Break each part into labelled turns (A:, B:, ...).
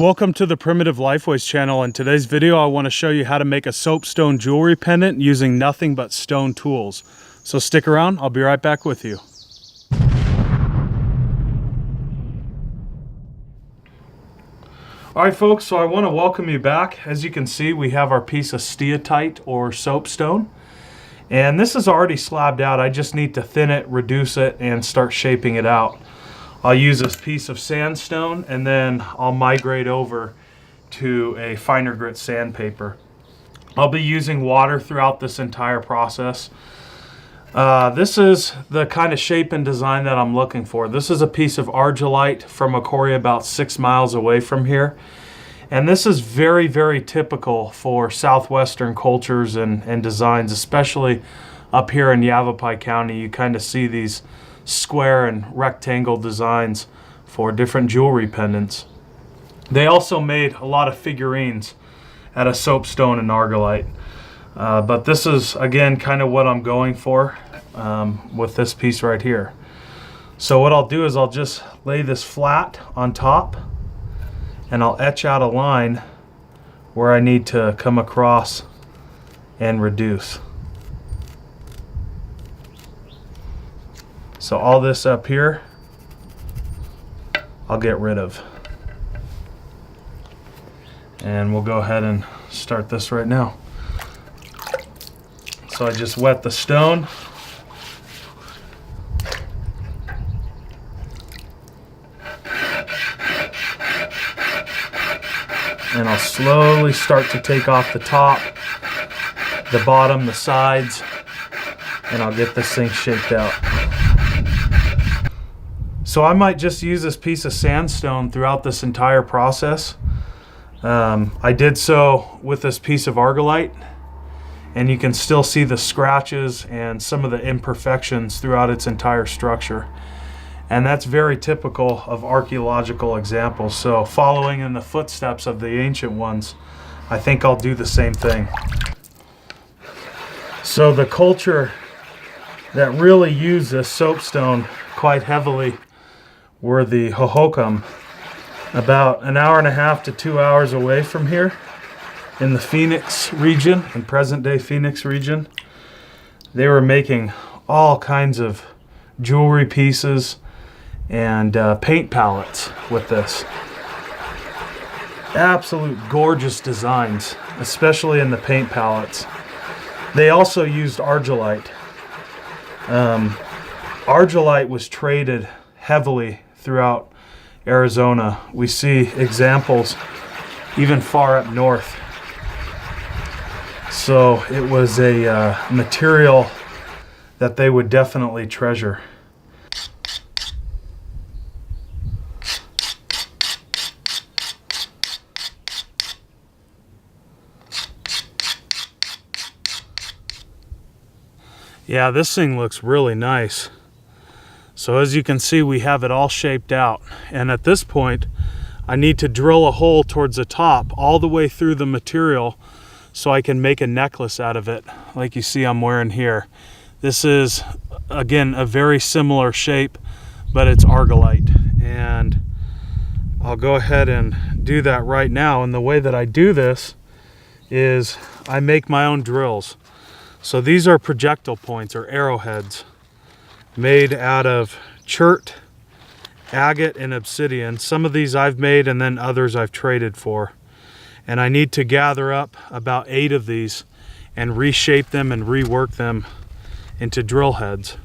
A: Welcome to the Primitive Lifeways channel. In today's video I want to show you how to make a soapstone jewelry pendant using nothing but stone tools. So stick around, I'll be right back with you. Alright folks, so I want to welcome you back. As you can see, we have our piece of steatite or soapstone. And this is already slabbed out. I just need to thin it, reduce it, and start shaping it out. I'll use this piece of sandstone and then I'll migrate over to a finer grit sandpaper. I'll be using water throughout this entire process. This is the kind of shape and design that I'm looking for. This is a piece of argillite from a quarry about 6 miles away from here. And this is very, very typical for southwestern cultures and designs, especially up here in Yavapai County. You kind of see these square and rectangle designs for different jewelry pendants. They also made a lot of figurines out of soapstone and argillite. But this is, again, kind of what I'm going for with this piece right here. So what I'll do is I'll just lay this flat on top and I'll etch out a line where I need to come across and reduce. So all this up here, I'll get rid of. And we'll go ahead and start this right now. So I just wet the stone. And I'll slowly start to take off the top, the bottom, the sides, and I'll get this thing shaped out. So I might just use this piece of sandstone throughout this entire process. I did so with this piece of argillite, and you can still see the scratches and some of the imperfections throughout its entire structure. And that's very typical of archaeological examples. So following in the footsteps of the ancient ones, I think I'll do the same thing. So the culture that really used this soapstone quite heavily were the Hohokam, about an hour and a half to 2 hours away from here in the Phoenix region, in present-day Phoenix region. They were making all kinds of jewelry pieces and paint palettes with this. Absolute gorgeous designs, especially in the paint palettes. They also used argillite. Argillite was traded heavily throughout Arizona. We see examples even far up north. So it was a material that they would definitely treasure. Yeah, this thing looks really nice. So as you can see, we have it all shaped out. And at this point, I need to drill a hole towards the top all the way through the material so I can make a necklace out of it, like you see I'm wearing here. This is, again, a very similar shape, but it's argillite. And I'll go ahead and do that right now. And the way that I do this is I make my own drills. So these are projectile points or arrowheads made out of chert, agate, and obsidian. Some of these I've made and then others I've traded for. And I need to gather up about 8 of these and reshape them and rework them into drill heads.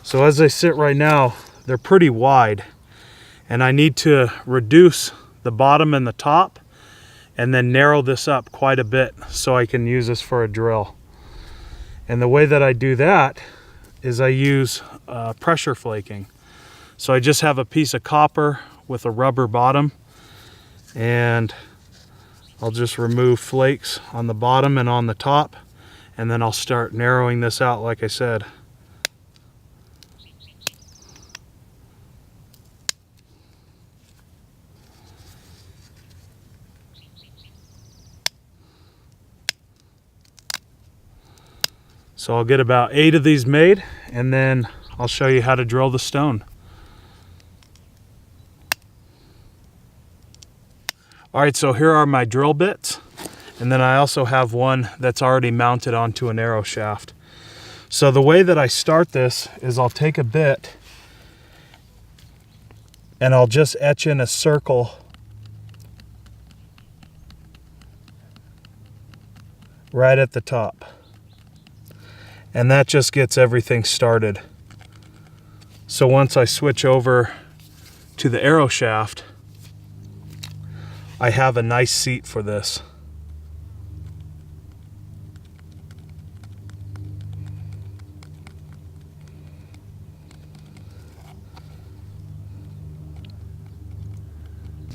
A: So as they sit right now, they're pretty wide. And I need to reduce the bottom and the top and then narrow this up quite a bit so I can use this for a drill. And the way that I do that is I use pressure flaking. So I just have a piece of copper with a rubber bottom, and I'll just remove flakes on the bottom and on the top, and then I'll start narrowing this out like I said. So I'll get about 8 of these made, and then I'll show you how to drill the stone. All right, so here are my drill bits. And then I also have one that's already mounted onto an arrow shaft. So the way that I start this is I'll take a bit and I'll just etch in a circle right at the top. And that just gets everything started. So once I switch over to the arrow shaft, I have a nice seat for this.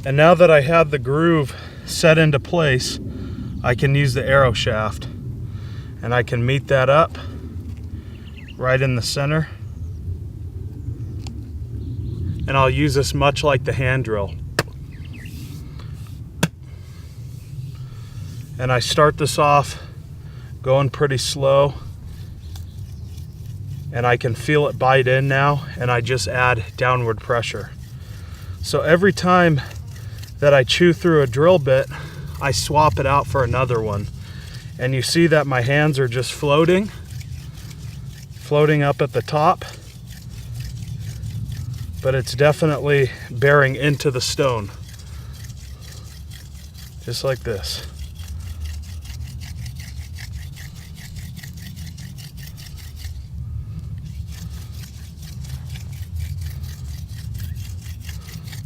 A: And now that I have the groove set into place, I can use the arrow shaft. And I can meet that up right in the center. And I'll use this much like the hand drill. And I start this off going pretty slow. And I can feel it bite in now, and I just add downward pressure. So every time that I chew through a drill bit, I swap it out for another one. And you see that my hands are just floating up at the top, but it's definitely bearing into the stone, just like this.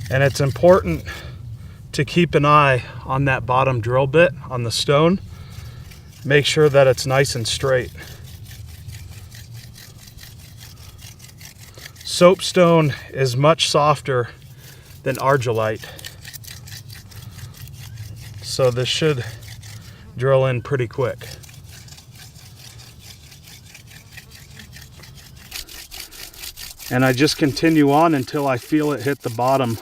A: And it's important to keep an eye on that bottom drill bit on the stone. Make sure that it's nice and straight. Soapstone is much softer than argillite, so this should drill in pretty quick. And I just continue on until I feel it hit the bottom.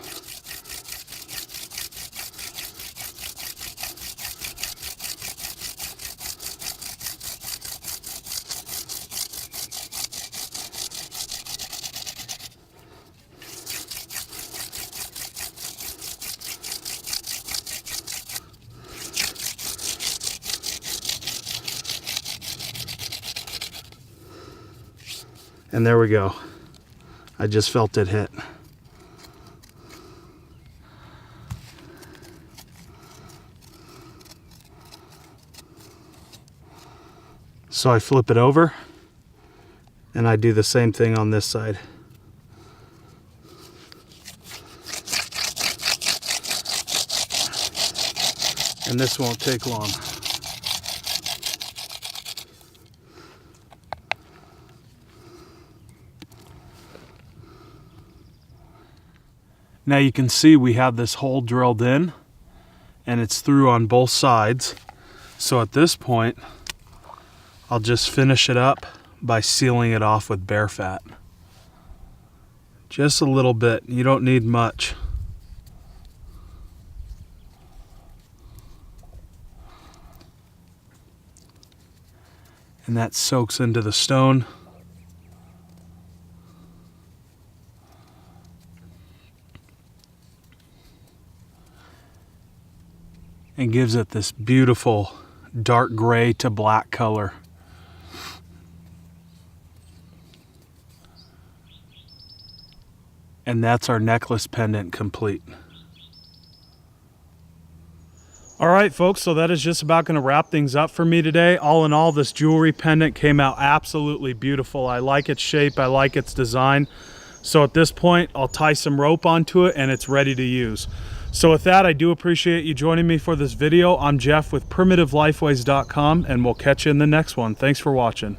A: And there we go. I just felt it hit. So I flip it over and I do the same thing on this side. And this won't take long. Now you can see we have this hole drilled in and it's through on both sides. So at this point, I'll just finish it up by sealing it off with bear fat. Just a little bit, you don't need much. And that soaks into the stone. And gives it this beautiful dark gray to black color. And that's our necklace pendant complete. All right, folks, so that is just about going to wrap things up for me today. All in all, this jewelry pendant came out absolutely beautiful. I like its shape, I like its design. So at this point, I'll tie some rope onto it and it's ready to use. So with that, I do appreciate you joining me for this video. I'm Jeff with PrimitiveLifeways.com, and we'll catch you in the next one. Thanks for watching.